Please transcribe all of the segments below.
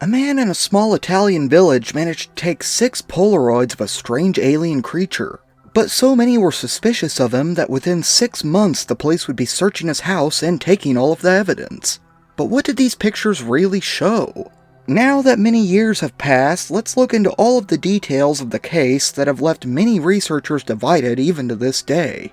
A man in a small Italian village managed to take 6 Polaroids of a strange alien creature, but so many were suspicious of him that within 6 months the police would be searching his house and taking all of the evidence. But what did these pictures really show? Now that many years have passed, let's look into all of the details of the case that have left many researchers divided even to this day.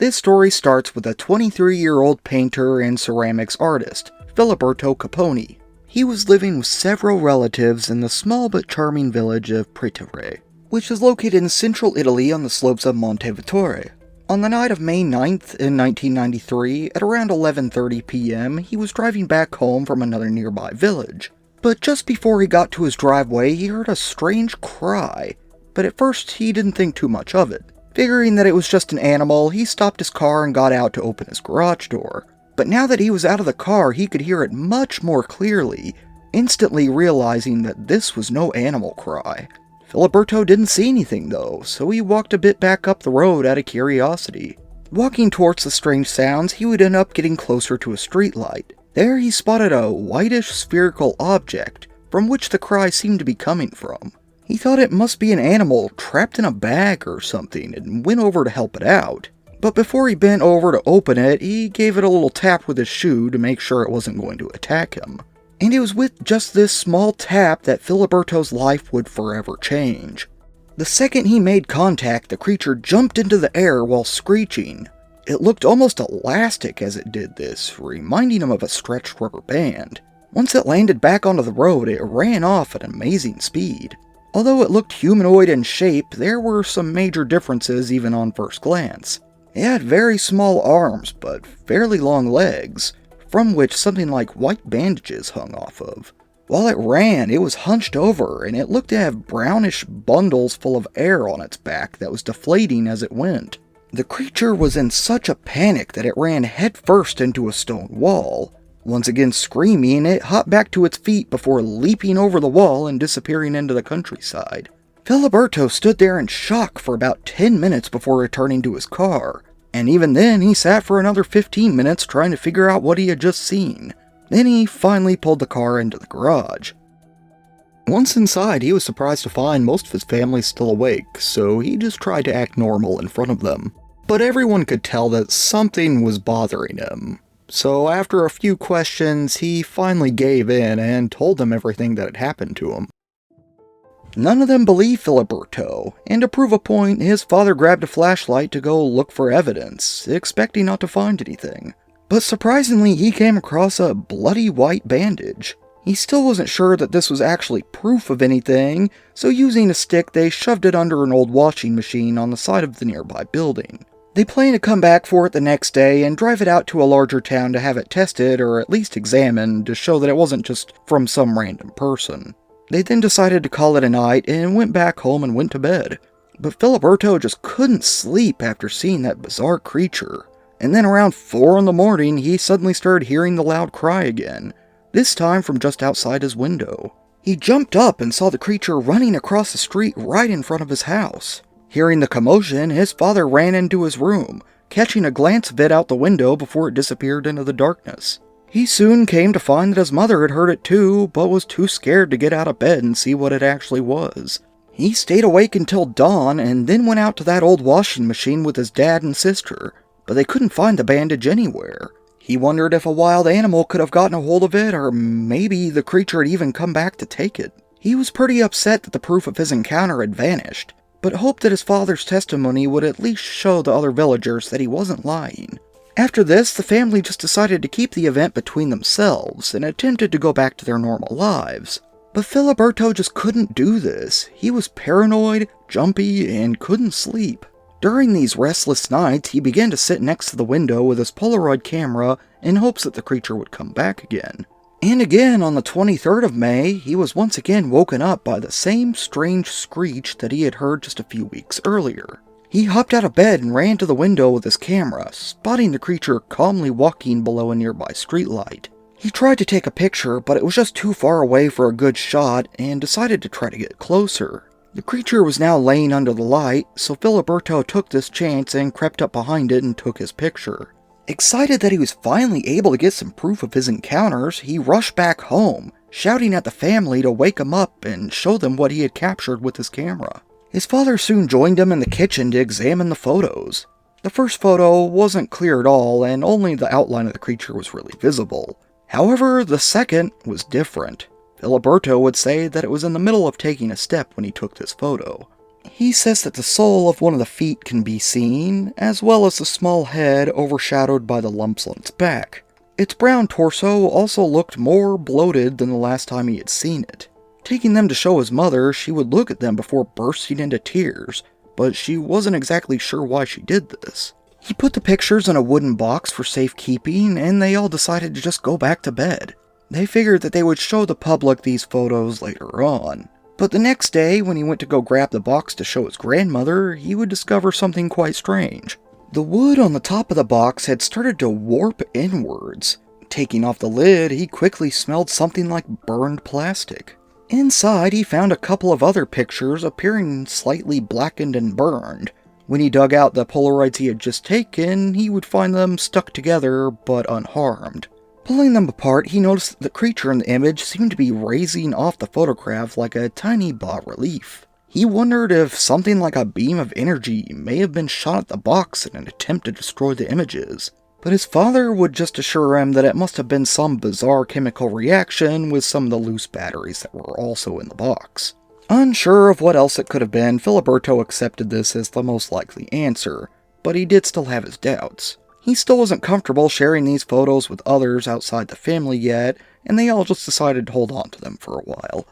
This story starts with a 23-year-old painter and ceramics artist, Filiberto Caponi. He was living with several relatives in the small but charming village of Pretore, which is located in central Italy on the slopes of Monte Vittore. On the night of May 9th in 1993, at around 11:30 p.m., he was driving back home from another nearby village. But just before he got to his driveway, he heard a strange cry, but at first he didn't think too much of it. Figuring that it was just an animal, he stopped his car and got out to open his garage door. But now that he was out of the car, he could hear it much more clearly, instantly realizing that this was no animal cry. Filiberto didn't see anything though, so he walked a bit back up the road out of curiosity. Walking towards the strange sounds, he would end up getting closer to a streetlight. There he spotted a whitish spherical object, from which the cry seemed to be coming from. He thought it must be an animal trapped in a bag or something and went over to help it out. But before he bent over to open it, he gave it a little tap with his shoe to make sure it wasn't going to attack him. And it was with just this small tap that Filiberto's life would forever change. The second he made contact, the creature jumped into the air while screeching. It looked almost elastic as it did this, reminding him of a stretched rubber band. Once it landed back onto the road, it ran off at amazing speed. Although it looked humanoid in shape, there were some major differences even on first glance. It had very small arms, but fairly long legs, from which something like white bandages hung off of. While it ran, it was hunched over, and it looked to have brownish bundles full of air on its back that was deflating as it went. The creature was in such a panic that it ran headfirst into a stone wall. Once again screaming, it hopped back to its feet before leaping over the wall and disappearing into the countryside. Filiberto stood there in shock for about 10 minutes before returning to his car, and even then he sat for another 15 minutes trying to figure out what he had just seen. Then he finally pulled the car into the garage. Once inside, he was surprised to find most of his family still awake, so he just tried to act normal in front of them. But everyone could tell that something was bothering him. So after a few questions, he finally gave in and told them everything that had happened to him. None of them believed Filiberto, and to prove a point, his father grabbed a flashlight to go look for evidence, expecting not to find anything. But surprisingly, he came across a bloody white bandage. He still wasn't sure that this was actually proof of anything, so using a stick, they shoved it under an old washing machine on the side of the nearby building. They planned to come back for it the next day and drive it out to a larger town to have it tested or at least examined to show that it wasn't just from some random person. They then decided to call it a night and went back home and went to bed. But Filiberto just couldn't sleep after seeing that bizarre creature. And then around 4 in the morning, he suddenly started hearing the loud cry again, this time from just outside his window. He jumped up and saw the creature running across the street right in front of his house. Hearing the commotion, his father ran into his room, catching a glance of it out the window before it disappeared into the darkness. He soon came to find that his mother had heard it too, but was too scared to get out of bed and see what it actually was. He stayed awake until dawn and then went out to that old washing machine with his dad and sister, but they couldn't find the bandage anywhere. He wondered if a wild animal could have gotten a hold of it, or maybe the creature had even come back to take it. He was pretty upset that the proof of his encounter had vanished, but hoped that his father's testimony would at least show the other villagers that he wasn't lying. After this, the family just decided to keep the event between themselves and attempted to go back to their normal lives. But Filiberto just couldn't do this. He was paranoid, jumpy, and couldn't sleep. During these restless nights, he began to sit next to the window with his Polaroid camera in hopes that the creature would come back again. And again, on the 23rd of May, he was once again woken up by the same strange screech that he had heard just a few weeks earlier. He hopped out of bed and ran to the window with his camera, spotting the creature calmly walking below a nearby streetlight. He tried to take a picture, but it was just too far away for a good shot and decided to try to get closer. The creature was now laying under the light, so Filiberto took this chance and crept up behind it and took his picture. Excited that he was finally able to get some proof of his encounters, he rushed back home, shouting at the family to wake him up and show them what he had captured with his camera. His father soon joined him in the kitchen to examine the photos. The first photo wasn't clear at all, and only the outline of the creature was really visible. However, the second was different. Filiberto would say that it was in the middle of taking a step when he took this photo. He says that the sole of one of the feet can be seen, as well as the small head overshadowed by the lumps on its back. Its brown torso also looked more bloated than the last time he had seen it. Taking them to show his mother, she would look at them before bursting into tears, but she wasn't exactly sure why she did this. He put the pictures in a wooden box for safekeeping, and they all decided to just go back to bed. They figured that they would show the public these photos later on. But the next day, when he went to go grab the box to show his grandmother, he would discover something quite strange. The wood on the top of the box had started to warp inwards. Taking off the lid, he quickly smelled something like burned plastic. Inside, he found a couple of other pictures appearing slightly blackened and burned. When he dug out the Polaroids he had just taken, he would find them stuck together but unharmed. Pulling them apart, he noticed that the creature in the image seemed to be raising off the photograph like a tiny bas-relief. He wondered if something like a beam of energy may have been shot at the box in an attempt to destroy the images. But his father would just assure him that it must have been some bizarre chemical reaction with some of the loose batteries that were also in the box. Unsure of what else it could have been, Filiberto accepted this as the most likely answer, but he did still have his doubts. He still wasn't comfortable sharing these photos with others outside the family yet, and they all just decided to hold on to them for a while.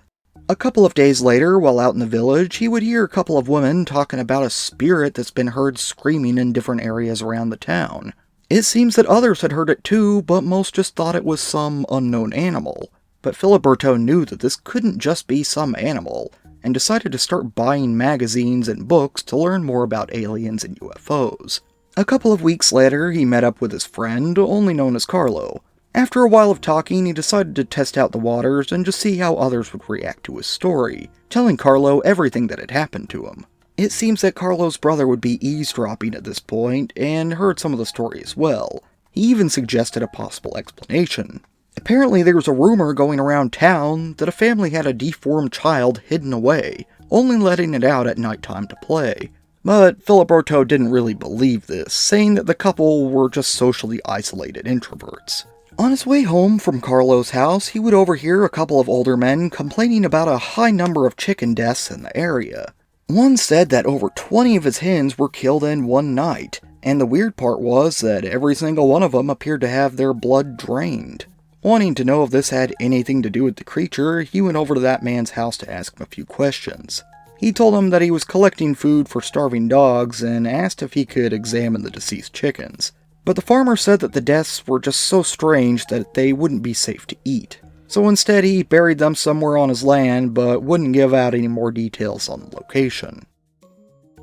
A couple of days later, while out in the village, he would hear a couple of women talking about a spirit that's been heard screaming in different areas around the town. It seems that others had heard it too, but most just thought it was some unknown animal. But Filiberto knew that this couldn't just be some animal, and decided to start buying magazines and books to learn more about aliens and UFOs. A couple of weeks later, he met up with his friend, only known as Carlo. After a while of talking, he decided to test out the waters and just see how others would react to his story, telling Carlo everything that had happened to him. It seems that Carlo's brother would be eavesdropping at this point, and heard some of the story as well. He even suggested a possible explanation. Apparently there was a rumor going around town that a family had a deformed child hidden away, only letting it out at nighttime to play. But Filiberto didn't really believe this, saying that the couple were just socially isolated introverts. On his way home from Carlo's house, he would overhear a couple of older men complaining about a high number of chicken deaths in the area. One said that over 20 of his hens were killed in one night, and the weird part was that every single one of them appeared to have their blood drained. Wanting to know if this had anything to do with the creature, he went over to that man's house to ask him a few questions. He told him that he was collecting food for starving dogs and asked if he could examine the deceased chickens. But the farmer said that the deaths were just so strange that they wouldn't be safe to eat. So instead he buried them somewhere on his land, but wouldn't give out any more details on the location.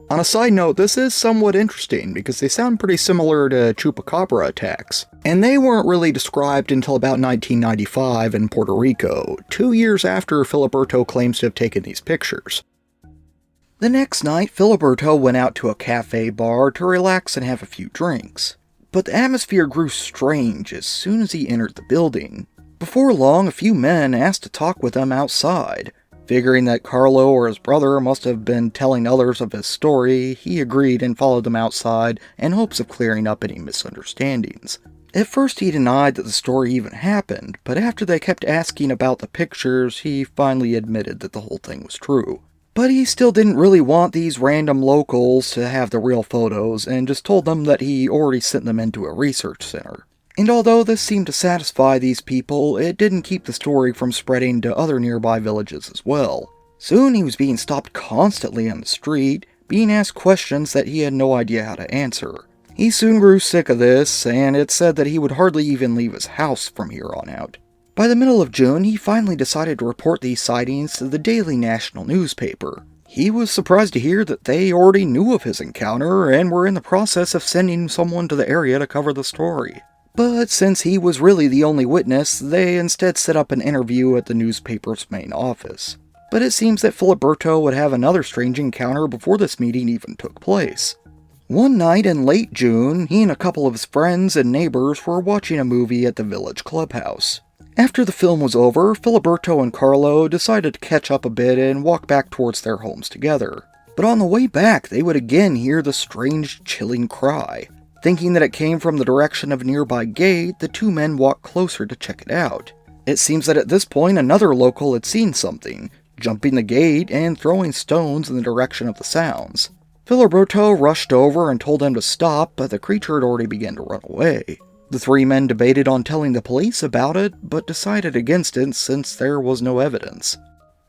On a side note, this is somewhat interesting because they sound pretty similar to chupacabra attacks, and they weren't really described until about 1995 in Puerto Rico, 2 years after Filiberto claims to have taken these pictures. The next night, Filiberto went out to a cafe bar to relax and have a few drinks. But the atmosphere grew strange as soon as he entered the building. Before long, a few men asked to talk with him outside. Figuring that Carlo or his brother must have been telling others of his story, he agreed and followed them outside in hopes of clearing up any misunderstandings. At first he denied that the story even happened, but after they kept asking about the pictures, he finally admitted that the whole thing was true. But he still didn't really want these random locals to have the real photos, and just told them that he already sent them into a research center. And although this seemed to satisfy these people, it didn't keep the story from spreading to other nearby villages as well. Soon he was being stopped constantly on the street, being asked questions that he had no idea how to answer. He soon grew sick of this, and it said that he would hardly even leave his house from here on out. By the middle of June, he finally decided to report these sightings to the daily national newspaper. He was surprised to hear that they already knew of his encounter and were in the process of sending someone to the area to cover the story. But since he was really the only witness, they instead set up an interview at the newspaper's main office. But it seems that Filiberto would have another strange encounter before this meeting even took place. One night in late June, he and a couple of his friends and neighbors were watching a movie at the village clubhouse. After the film was over, Filiberto and Carlo decided to catch up a bit and walk back towards their homes together. But on the way back, they would again hear the strange, chilling cry. Thinking that it came from the direction of a nearby gate, the two men walked closer to check it out. It seems that at this point, another local had seen something, jumping the gate and throwing stones in the direction of the sounds. Filiberto rushed over and told him to stop, but the creature had already begun to run away. The three men debated on telling the police about it, but decided against it since there was no evidence.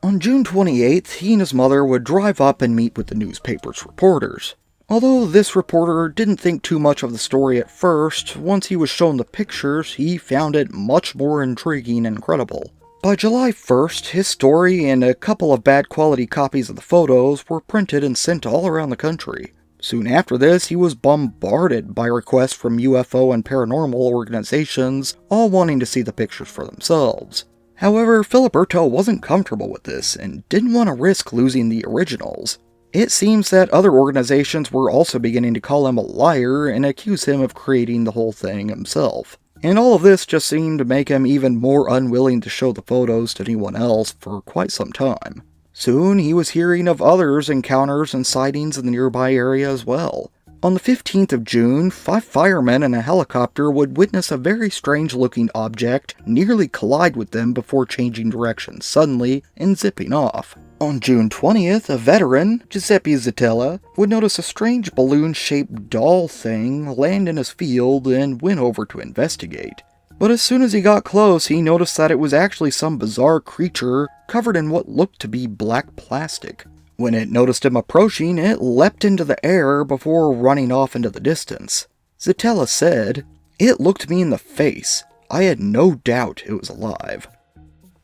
On June 28th, he and his mother would drive up and meet with the newspaper's reporters. Although this reporter didn't think too much of the story at first, once he was shown the pictures, he found it much more intriguing and credible. By July 1st, his story and a couple of bad quality copies of the photos were printed and sent all around the country. Soon after this, he was bombarded by requests from UFO and paranormal organizations, all wanting to see the pictures for themselves. However, Filiberto wasn't comfortable with this and didn't want to risk losing the originals. It seems that other organizations were also beginning to call him a liar and accuse him of creating the whole thing himself. And all of this just seemed to make him even more unwilling to show the photos to anyone else for quite some time. Soon, he was hearing of others' encounters and sightings in the nearby area as well. On the 15th of June, 5 firemen in a helicopter would witness a very strange-looking object nearly collide with them before changing direction suddenly and zipping off. On June 20th, a veteran, Giuseppe Zeta-Files, would notice a strange balloon-shaped doll thing land in his field and went over to investigate. But as soon as he got close, he noticed that it was actually some bizarre creature covered in what looked to be black plastic. When it noticed him approaching, it leapt into the air before running off into the distance. Zeta-Files said, "It looked me in the face. I had no doubt it was alive."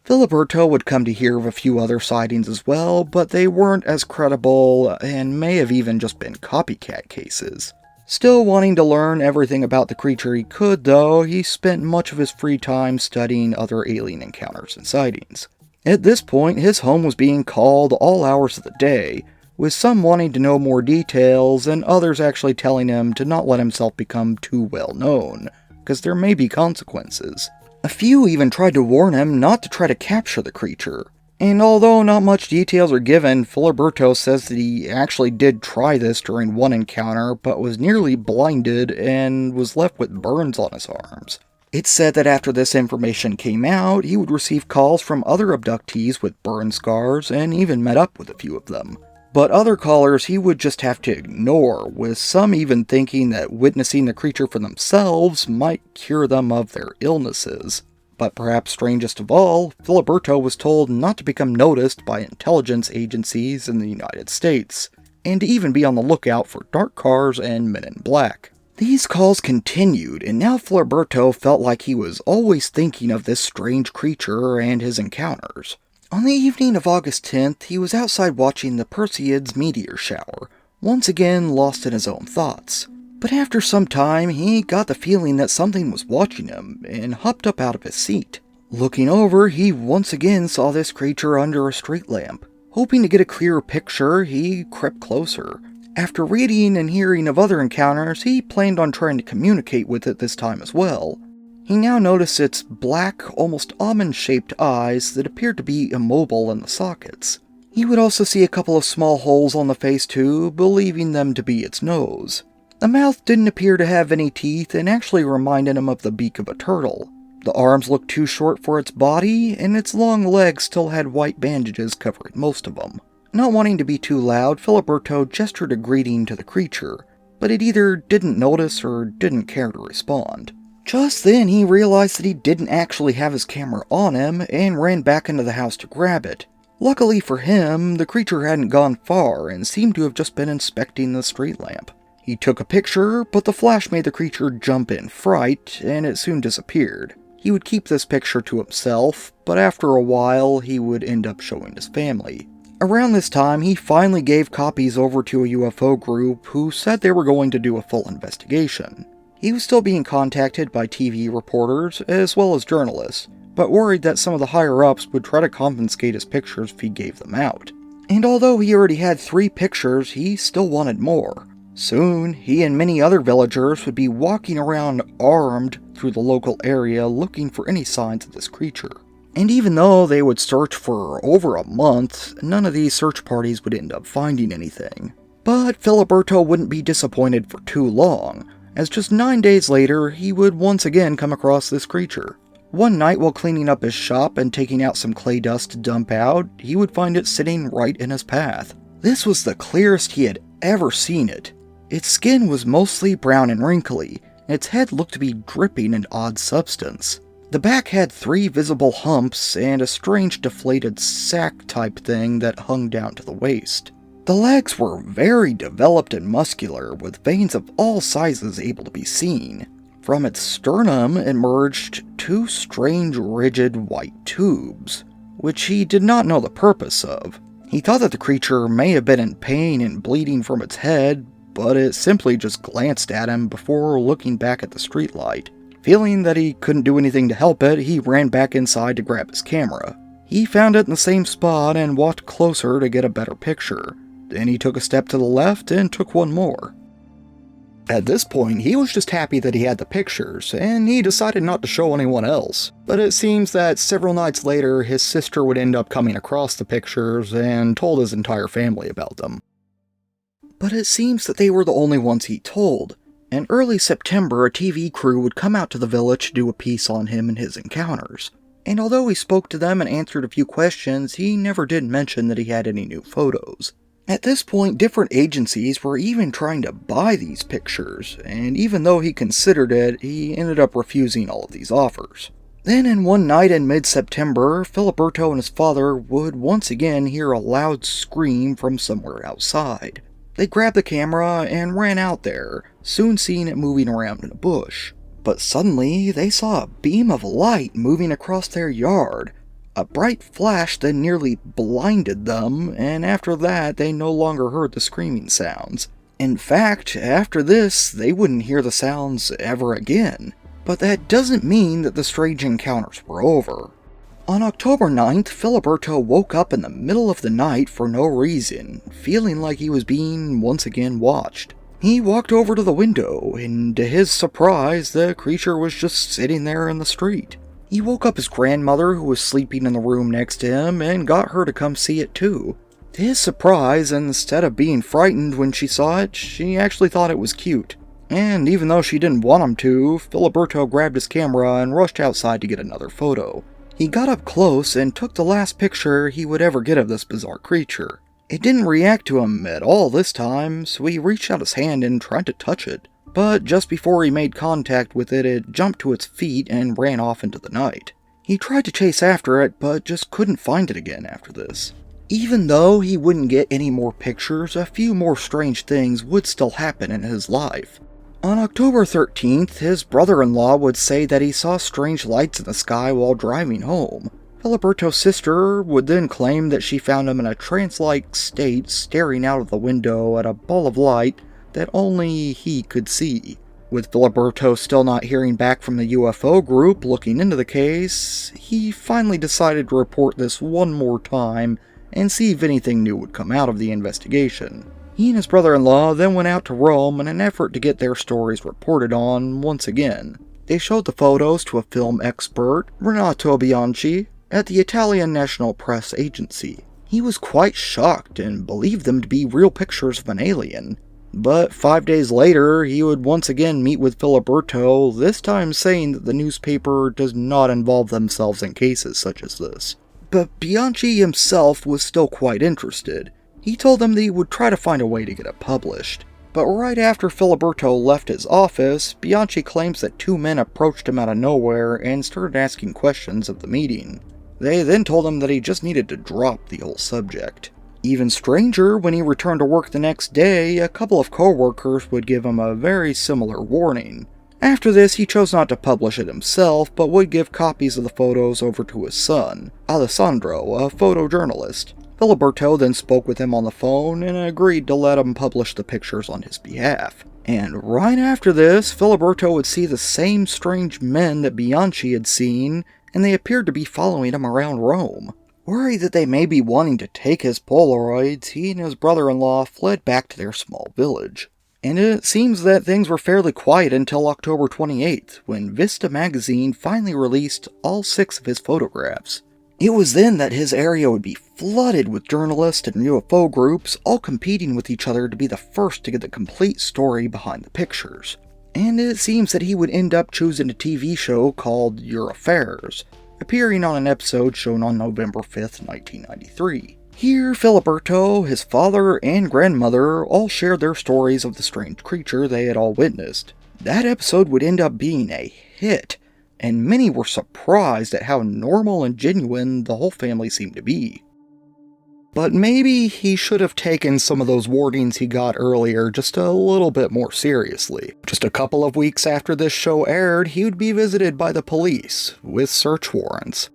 Filiberto would come to hear of a few other sightings as well, but they weren't as credible and may have even just been copycat cases. Still wanting to learn everything about the creature he could, though, he spent much of his free time studying other alien encounters and sightings. At this point, his home was being called all hours of the day, with some wanting to know more details and others actually telling him to not let himself become too well known, because there may be consequences. A few even tried to warn him not to try to capture the creature. And although not much details are given, Filiberto says that he actually did try this during one encounter, but was nearly blinded and was left with burns on his arms. It's said that after this information came out, he would receive calls from other abductees with burn scars and even met up with a few of them. But other callers he would just have to ignore, with some even thinking that witnessing the creature for themselves might cure them of their illnesses. But perhaps strangest of all, Filiberto was told not to become noticed by intelligence agencies in the United States, and to even be on the lookout for dark cars and men in black. These calls continued, and now Filiberto felt like he was always thinking of this strange creature and his encounters. On the evening of August 10th, he was outside watching the Perseids meteor shower, once again lost in his own thoughts. But after some time, he got the feeling that something was watching him, and hopped up out of his seat. Looking over, he once again saw this creature under a street lamp. Hoping to get a clearer picture, he crept closer. After reading and hearing of other encounters, he planned on trying to communicate with it this time as well. He now noticed its black, almost almond-shaped eyes that appeared to be immobile in the sockets. He would also see a couple of small holes on the face too, believing them to be its nose. The mouth didn't appear to have any teeth and actually reminded him of the beak of a turtle. The arms looked too short for its body, and its long legs still had white bandages covering most of them. Not wanting to be too loud, Filiberto gestured a greeting to the creature, but it either didn't notice or didn't care to respond. Just then, he realized that he didn't actually have his camera on him and ran back into the house to grab it. Luckily for him, the creature hadn't gone far and seemed to have just been inspecting the street lamp. He took a picture, but the flash made the creature jump in fright, and it soon disappeared. He would keep this picture to himself, but after a while, he would end up showing his family. Around this time, he finally gave copies over to a UFO group who said they were going to do a full investigation. He was still being contacted by TV reporters as well as journalists, but worried that some of the higher-ups would try to confiscate his pictures if he gave them out. And although he already had 3 pictures, he still wanted more. Soon, he and many other villagers would be walking around armed through the local area looking for any signs of this creature. And even though they would search for over a month, none of these search parties would end up finding anything. But Filiberto wouldn't be disappointed for too long, as just 9 days later, he would once again come across this creature. One night while cleaning up his shop and taking out some clay dust to dump out, he would find it sitting right in his path. This was the clearest he had ever seen it. Its skin was mostly brown and wrinkly, and its head looked to be dripping in odd substance. The back had 3 visible humps and a strange deflated sack-type thing that hung down to the waist. The legs were very developed and muscular, with veins of all sizes able to be seen. From its sternum emerged 2 strange, rigid white tubes, which he did not know the purpose of. He thought that the creature may have been in pain and bleeding from its head, but it simply just glanced at him before looking back at the streetlight. Feeling that he couldn't do anything to help it, he ran back inside to grab his camera. He found it in the same spot and walked closer to get a better picture. Then he took a step to the left and took one more. At this point, he was just happy that he had the pictures, and he decided not to show anyone else. But it seems that several nights later, his sister would end up coming across the pictures and told his entire family about them. But it seems that they were the only ones he told. In early September, a TV crew would come out to the village to do a piece on him and his encounters. And although he spoke to them and answered a few questions, he never did mention that he had any new photos. At this point, different agencies were even trying to buy these pictures, and even though he considered it, he ended up refusing all of these offers. Then in one night in mid-September, Filiberto and his father would once again hear a loud scream from somewhere outside. They grabbed the camera and ran out there, soon seeing it moving around in a bush. But suddenly, they saw a beam of light moving across their yard. A bright flash then nearly blinded them, and after that, they no longer heard the screaming sounds. In fact, after this, they wouldn't hear the sounds ever again. But that doesn't mean that the strange encounters were over. On October 9th, Filiberto woke up in the middle of the night for no reason, feeling like he was being once again watched. He walked over to the window, and to his surprise, the creature was just sitting there in the street. He woke up his grandmother, who was sleeping in the room next to him, and got her to come see it too. To his surprise, instead of being frightened when she saw it, she actually thought it was cute. And even though she didn't want him to, Filiberto grabbed his camera and rushed outside to get another photo. He got up close and took the last picture he would ever get of this bizarre creature. It didn't react to him at all this time, so he reached out his hand and tried to touch it. But just before he made contact with it, it jumped to its feet and ran off into the night. He tried to chase after it, but just couldn't find it again after this. Even though he wouldn't get any more pictures, a few more strange things would still happen in his life. On October 13th, his brother-in-law would say that he saw strange lights in the sky while driving home. Filiberto's sister would then claim that she found him in a trance-like state staring out of the window at a ball of light that only he could see. With Filiberto still not hearing back from the UFO group looking into the case, he finally decided to report this one more time and see if anything new would come out of the investigation. He and his brother-in-law then went out to Rome in an effort to get their stories reported on once again. They showed the photos to a film expert, Renato Bianchi, at the Italian National Press Agency. He was quite shocked and believed them to be real pictures of an alien. But 5 days later, he would once again meet with Filiberto, this time saying that the newspaper does not involve themselves in cases such as this. But Bianchi himself was still quite interested. He told them that he would try to find a way to get it published. But right after Filiberto left his office, Bianchi claims that 2 men approached him out of nowhere and started asking questions of the meeting. They then told him that he just needed to drop the whole subject. Even stranger, when he returned to work the next day, a couple of co-workers would give him a very similar warning. After this, he chose not to publish it himself, but would give copies of the photos over to his son, Alessandro, a photojournalist. Filiberto then spoke with him on the phone and agreed to let him publish the pictures on his behalf. And right after this, Filiberto would see the same strange men that Bianchi had seen, and they appeared to be following him around Rome. Worried that they may be wanting to take his Polaroids, he and his brother-in-law fled back to their small village. And it seems that things were fairly quiet until October 28th, when Vista magazine finally released all 6 of his photographs. It was then that his area would be flooded with journalists and UFO groups, all competing with each other to be the first to get the complete story behind the pictures. And it seems that he would end up choosing a TV show called Your Affairs, appearing on an episode shown on November 5th, 1993. Here, Filiberto, his father, and grandmother all shared their stories of the strange creature they had all witnessed. That episode would end up being a hit, and many were surprised at how normal and genuine the whole family seemed to be. But maybe he should have taken some of those warnings he got earlier just a little bit more seriously. Just a couple of weeks after this show aired, he would be visited by the police with search warrants.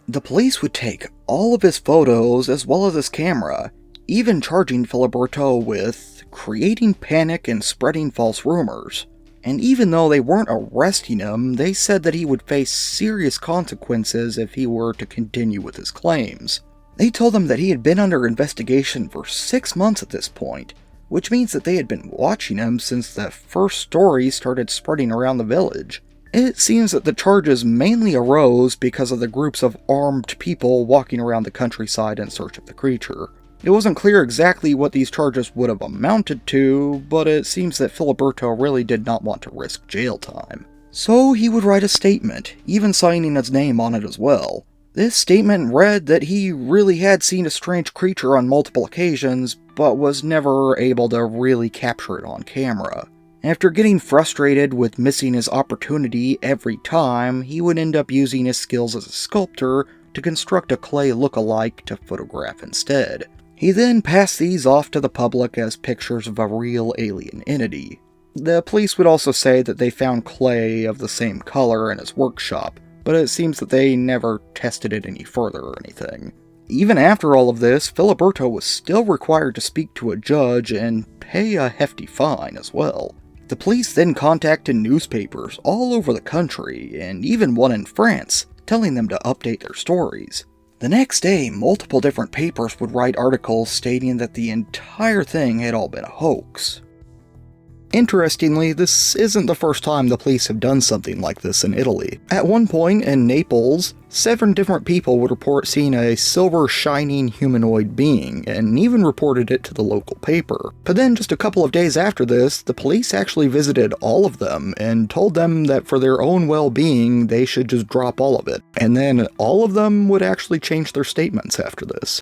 The police would take all of his photos as well as his camera, even charging Filiberto with creating panic and spreading false rumors. And even though they weren't arresting him, they said that he would face serious consequences if he were to continue with his claims. They told him that he had been under investigation for 6 months at this point, which means that they had been watching him since the first story started spreading around the village. It seems that the charges mainly arose because of the groups of armed people walking around the countryside in search of the creature. It wasn't clear exactly what these charges would have amounted to, but it seems that Filiberto really did not want to risk jail time. So he would write a statement, even signing his name on it as well. This statement read that he really had seen a strange creature on multiple occasions, but was never able to really capture it on camera. After getting frustrated with missing his opportunity every time, he would end up using his skills as a sculptor to construct a clay look-alike to photograph instead. He then passed these off to the public as pictures of a real alien entity. The police would also say that they found clay of the same color in his workshop, but it seems that they never tested it any further or anything. Even after all of this, Filiberto was still required to speak to a judge and pay a hefty fine as well. The police then contacted newspapers all over the country, and even one in France, telling them to update their stories. The next day, multiple different papers would write articles stating that the entire thing had all been a hoax. Interestingly, this isn't the first time the police have done something like this in Italy. At one point in Naples, 7 different people would report seeing a silver shining humanoid being, and even reported it to the local paper. But then just a couple of days after this, the police actually visited all of them and told them that for their own well-being, they should just drop all of it. And then all of them would actually change their statements after this.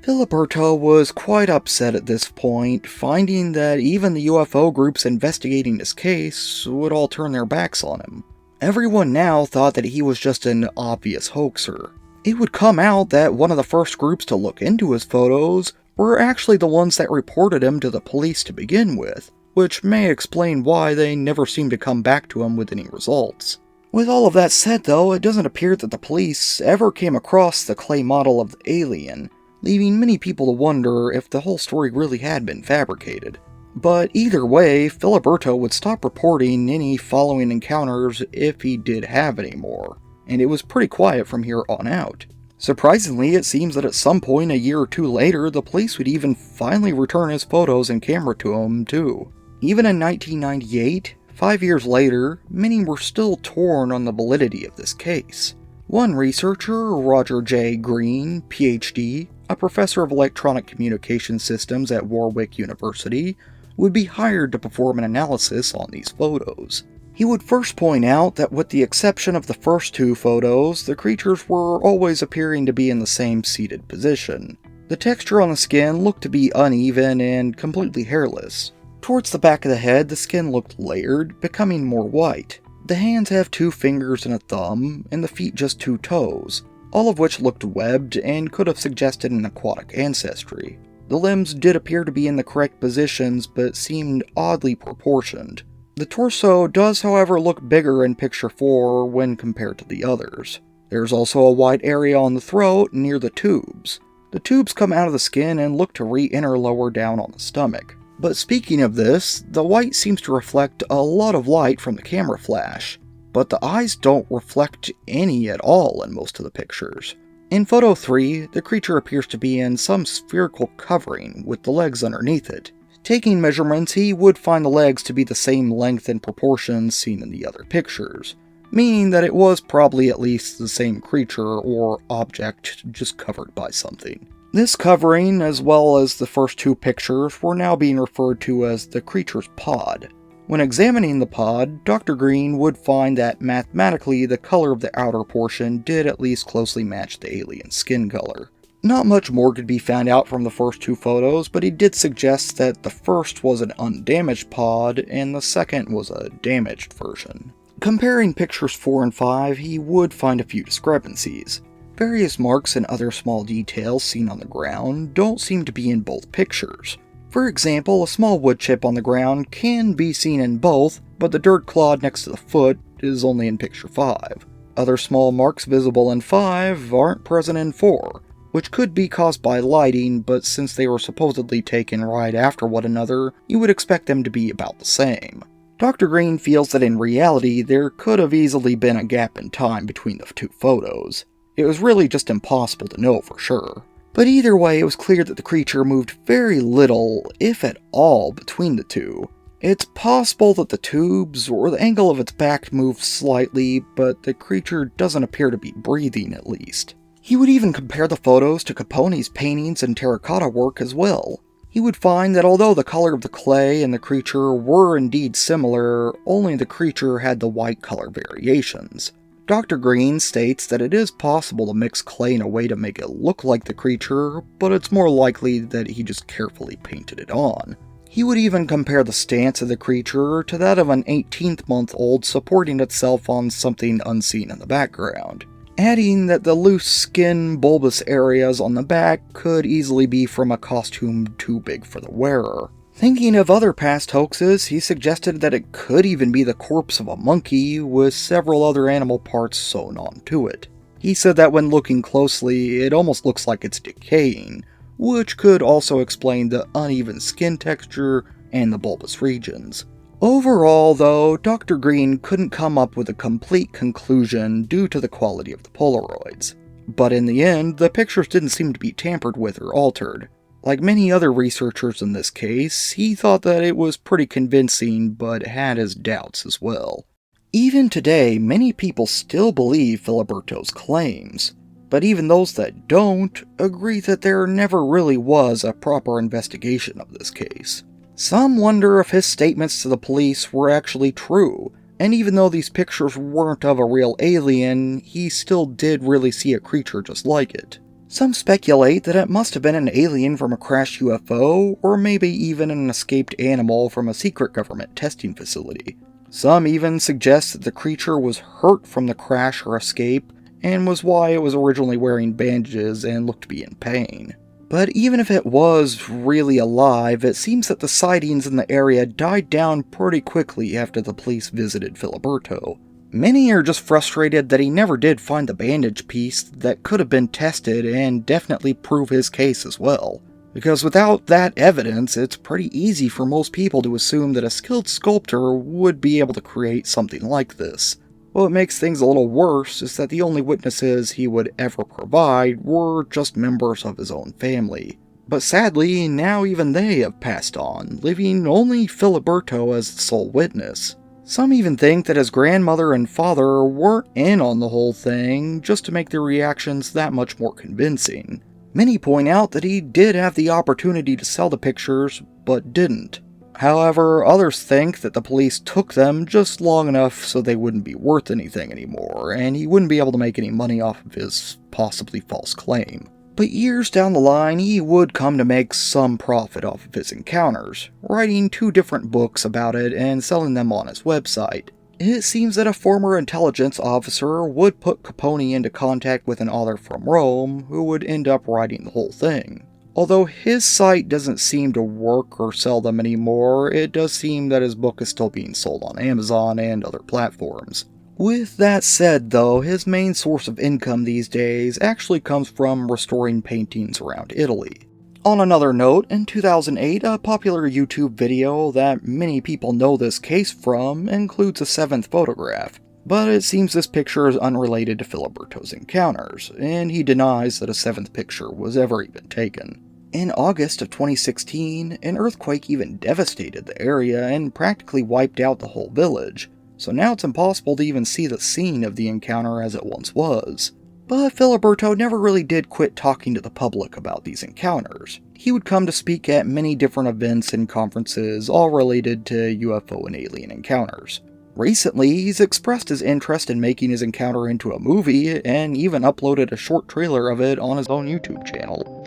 Filiberto was quite upset at this point, finding that even the UFO groups investigating his case would all turn their backs on him. Everyone now thought that he was just an obvious hoaxer. It would come out that one of the first groups to look into his photos were actually the ones that reported him to the police to begin with, which may explain why they never seemed to come back to him with any results. With all of that said though, it doesn't appear that the police ever came across the clay model of the alien, leaving many people to wonder if the whole story really had been fabricated. But either way, Filiberto would stop reporting any following encounters if he did have any more, and it was pretty quiet from here on out. Surprisingly, it seems that at some point a year or 2 later, the police would even finally return his photos and camera to him too. Even in 1998, 5 years later, many were still torn on the validity of this case. One researcher, Roger J. Green, PhD, a professor of electronic communication systems at Warwick University, would be hired to perform an analysis on these photos. He would first point out that with the exception of the first 2 photos, the creatures were always appearing to be in the same seated position. The texture on the skin looked to be uneven and completely hairless. Towards the back of the head, the skin looked layered, becoming more white. The hands have 2 fingers and a thumb, and the feet just 2 toes, all of which looked webbed and could have suggested an aquatic ancestry. The limbs did appear to be in the correct positions, but seemed oddly proportioned. The torso does, however, look bigger in picture 4 when compared to the others. There's also a white area on the throat near the tubes. The tubes come out of the skin and look to re-enter lower down on the stomach. But speaking of this, the white seems to reflect a lot of light from the camera flash, but the eyes don't reflect any at all in most of the pictures. In photo 3, the creature appears to be in some spherical covering with the legs underneath it. Taking measurements, he would find the legs to be the same length and proportions seen in the other pictures, meaning that it was probably at least the same creature or object just covered by something. This covering, as well as the first 2 pictures, were now being referred to as the creature's pod. When examining the pod, Dr. Green would find that mathematically the color of the outer portion did at least closely match the alien skin color. Not much more could be found out from the first 2 photos, but he did suggest that the first was an undamaged pod and the second was a damaged version. Comparing pictures 4 and 5, he would find a few discrepancies. Various marks and other small details seen on the ground don't seem to be in both pictures. For example, a small wood chip on the ground can be seen in both, but the dirt clod next to the foot is only in picture 5. Other small marks visible in 5 aren't present in 4, which could be caused by lighting, but since they were supposedly taken right after one another, you would expect them to be about the same. Dr. Green feels that in reality, there could have easily been a gap in time between the 2 photos. It was really just impossible to know for sure. But either way, it was clear that the creature moved very little, if at all, between the 2. It's possible that the tubes or the angle of its back moved slightly, but the creature doesn't appear to be breathing at least. He would even compare the photos to Caponi's paintings and terracotta work as well. He would find that although the color of the clay and the creature were indeed similar, only the creature had the white color variations. Dr. Green states that it is possible to mix clay in a way to make it look like the creature, but it's more likely that he just carefully painted it on. He would even compare the stance of the creature to that of an 18-month-old supporting itself on something unseen in the background, adding that the loose skin bulbous areas on the back could easily be from a costume too big for the wearer. Thinking of other past hoaxes, he suggested that it could even be the corpse of a monkey with several other animal parts sewn onto it. He said that when looking closely, it almost looks like it's decaying, which could also explain the uneven skin texture and the bulbous regions. Overall, though, Dr. Green couldn't come up with a complete conclusion due to the quality of the Polaroids. But in the end, the pictures didn't seem to be tampered with or altered. Like many other researchers in this case, he thought that it was pretty convincing, but had his doubts as well. Even today, many people still believe Filiberto's claims, but even those that don't agree that there never really was a proper investigation of this case. Some wonder if his statements to the police were actually true, and even though these pictures weren't of a real alien, he still did really see a creature just like it. Some speculate that it must have been an alien from a crashed UFO, or maybe even an escaped animal from a secret government testing facility. Some even suggest that the creature was hurt from the crash or escape, and was why it was originally wearing bandages and looked to be in pain. But even if it was really alive, it seems that the sightings in the area died down pretty quickly after the police visited Filiberto. Many are just frustrated that he never did find the bandage piece that could have been tested and definitely prove his case as well. Because without that evidence, it's pretty easy for most people to assume that a skilled sculptor would be able to create something like this. What makes things a little worse is that the only witnesses he would ever provide were just members of his own family. But sadly, now even they have passed on, leaving only Filiberto as the sole witness. Some even think that his grandmother and father weren't in on the whole thing, just to make their reactions that much more convincing. Many point out that he did have the opportunity to sell the pictures, but didn't. However, others think that the police took them just long enough so they wouldn't be worth anything anymore, and he wouldn't be able to make any money off of his possibly false claim. But years down the line, he would come to make some profit off of his encounters, writing 2 different books about it and selling them on his website. It seems that a former intelligence officer would put Caponi into contact with an author from Rome who would end up writing the whole thing. Although his site doesn't seem to work or sell them anymore, it does seem that his book is still being sold on Amazon and other platforms. With that said, though, his main source of income these days actually comes from restoring paintings around Italy. On another note, in 2008, a popular YouTube video that many people know this case from includes a 7th photograph. But it seems this picture is unrelated to Filiberto's encounters, and he denies that a seventh picture was ever even taken. In August of 2016, an earthquake even devastated the area and practically wiped out the whole village, so now it's impossible to even see the scene of the encounter as it once was. But Filiberto never really did quit talking to the public about these encounters. He would come to speak at many different events and conferences, all related to UFO and alien encounters. Recently, he's expressed his interest in making his encounter into a movie, and even uploaded a short trailer of it on his own YouTube channel.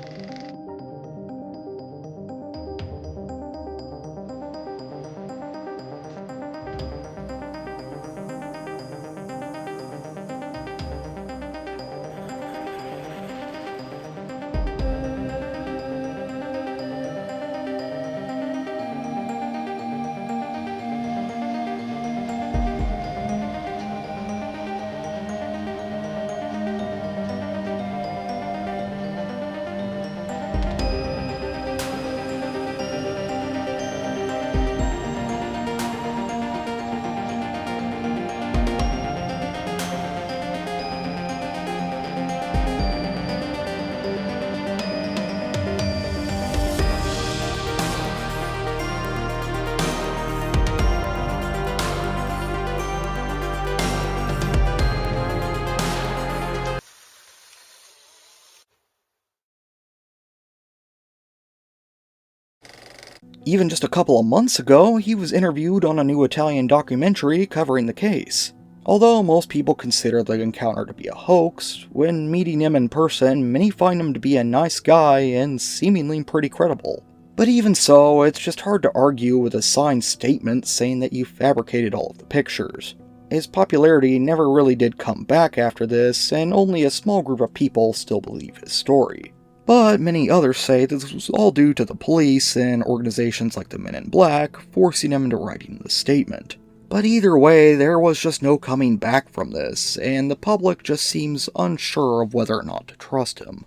Even just a couple of months ago, he was interviewed on a new Italian documentary covering the case. Although most people consider the encounter to be a hoax, when meeting him in person, many find him to be a nice guy and seemingly pretty credible. But even so, it's just hard to argue with a signed statement saying that you fabricated all of the pictures. His popularity never really did come back after this, and only a small group of people still believe his story. But many others say that this was all due to the police and organizations like the Men in Black forcing him into writing the statement. But either way, there was just no coming back from this, and the public just seems unsure of whether or not to trust him.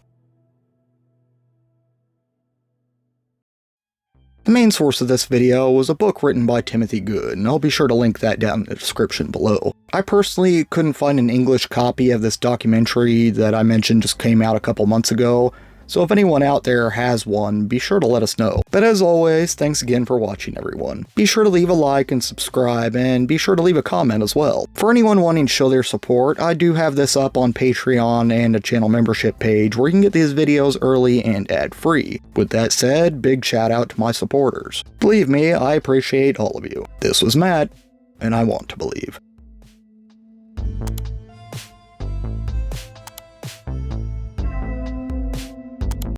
The main source of this video was a book written by Timothy Good, and I'll be sure to link that down in the description below. I personally couldn't find an English copy of this documentary that I mentioned just came out a couple months ago, so if anyone out there has one, be sure to let us know. But as always, thanks again for watching, everyone. Be sure to leave a like and subscribe, and be sure to leave a comment as well. For anyone wanting to show their support, I do have this up on Patreon and a channel membership page where you can get these videos early and ad-free. With that said, big shout out to my supporters. Believe me, I appreciate all of you. This was Matt, and I want to believe.